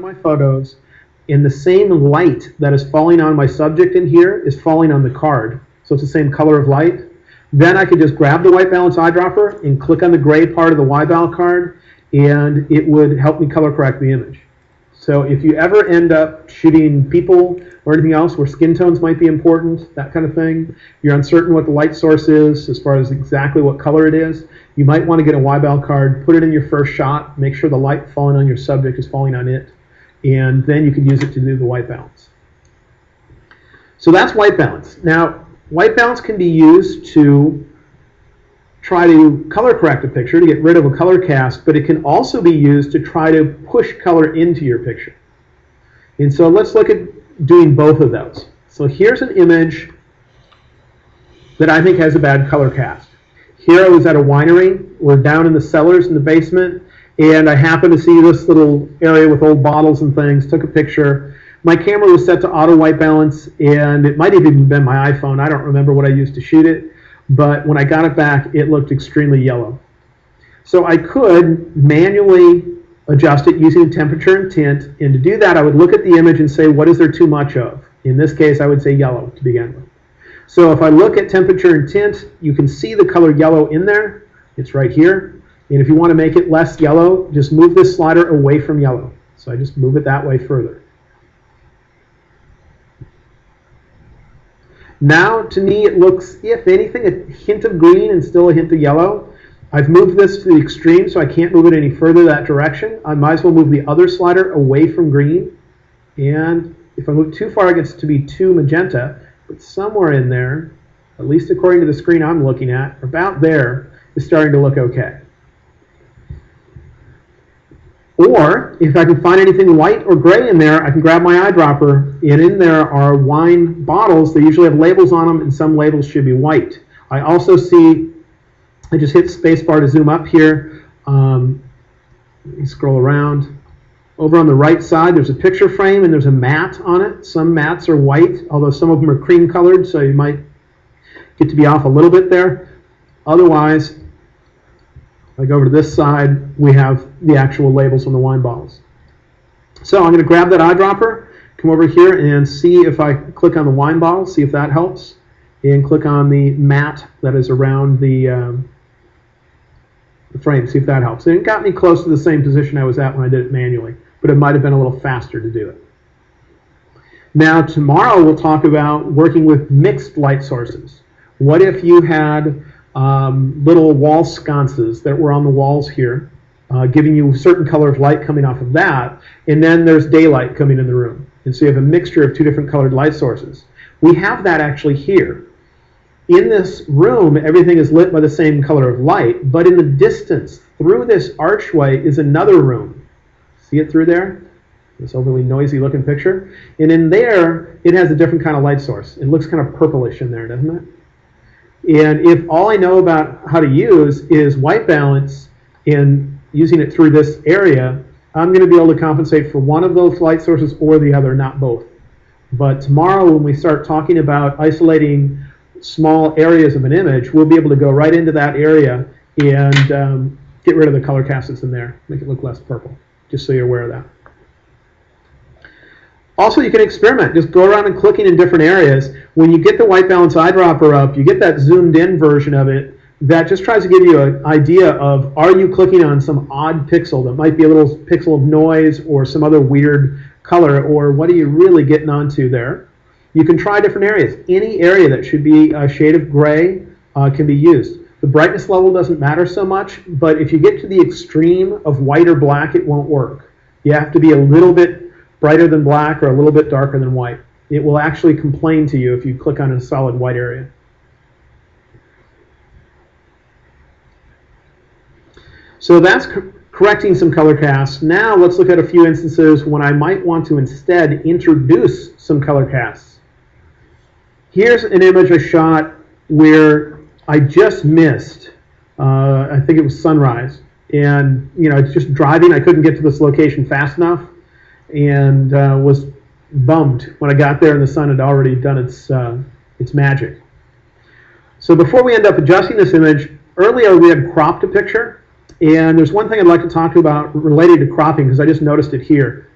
my photos, and the same light that is falling on my subject in here is falling on the card. So it's the same color of light. Then I could just grab the white balance eyedropper and click on the gray part of the Y-Bal card, and it would help me color correct the image. So if you ever end up shooting people or anything else where skin tones might be important, that kind of thing, you're uncertain what the light source is as far as exactly what color it is, you might want to get a Y-Bal card, put it in your first shot, make sure the light falling on your subject is falling on it, and then you can use it to do the white balance. So that's white balance. Now, white balance can be used to try to color correct a picture, to get rid of a color cast, but it can also be used to try to push color into your picture. And so let's look at doing both of those. So here's an image that I think has a bad color cast. Here I was at a winery. We're down in the cellars in the basement, and I happened to see this little area with old bottles and things, took a picture. My camera was set to auto white balance, and it might have even been my iPhone. I don't remember what I used to shoot it, but when I got it back, it looked extremely yellow. So I could manually adjust it using temperature and tint, and to do that, I would look at the image and say, what is there too much of? In this case, I would say yellow to begin with. So if I look at temperature and tint, you can see the color yellow in there. It's right here. And if you want to make it less yellow, just move this slider away from yellow. So I just move it that way further. Now, to me, it looks, if anything, a hint of green and still a hint of yellow. I've moved this to the extreme, so I can't move it any further that direction. I might as well move the other slider away from green. And if I move too far, it gets to be too magenta. But somewhere in there, at least according to the screen I'm looking at, about there, is starting to look okay. Or, if I can find anything white or gray in there, I can grab my eyedropper, and in there are wine bottles. They usually have labels on them, and some labels should be white. I also see, I just hit spacebar to zoom up here. Let me scroll around. Over on the right side, there's a picture frame, and there's a mat on it. Some mats are white, although some of them are cream colored, so you might get to be off a little bit there. Otherwise, if I go over to this side, we have the actual labels on the wine bottles. So I'm going to grab that eyedropper, come over here and see if I click on the wine bottle, see if that helps, and click on the mat that is around the frame, see if that helps. And it got me close to the same position I was at when I did it manually, but it might have been a little faster to do it. Now tomorrow we'll talk about working with mixed light sources. What if you had little wall sconces that were on the walls here, giving you a certain color of light coming off of that, and then there's daylight coming in the room. And so you have a mixture of two different colored light sources. We have that actually here. In this room, everything is lit by the same color of light, but in the distance, through this archway, is another room. See it through there? This overly noisy looking picture. And in there, it has a different kind of light source. It looks kind of purplish in there, doesn't it? And if all I know about how to use is white balance and using it through this area, I'm going to be able to compensate for one of those light sources or the other, not both. But tomorrow when we start talking about isolating small areas of an image, we'll be able to go right into that area and get rid of the color cast that's in there, make it look less purple, just so you're aware of that. Also, you can experiment. Just go around and clicking in different areas. When you get the white balance eyedropper up, you get that zoomed in version of it that just tries to give you an idea of, are you clicking on some odd pixel that might be a little pixel of noise or some other weird color, or what are you really getting onto there? You can try different areas. Any area that should be a shade of gray can be used. The brightness level doesn't matter so much, but if you get to the extreme of white or black, it won't work. You have to be a little bit brighter than black or a little bit darker than white. It will actually complain to you if you click on a solid white area. So that's correcting some color casts. Now let's look at a few instances when I might want to instead introduce some color casts. Here's an image I shot where I just missed, I think it was sunrise. And it's just driving. I couldn't get to this location fast enough, and was bummed when I got there and the sun had already done its magic. So before we end up adjusting this image, earlier we had cropped a picture, and there's one thing I'd like to talk about related to cropping because I just noticed it here.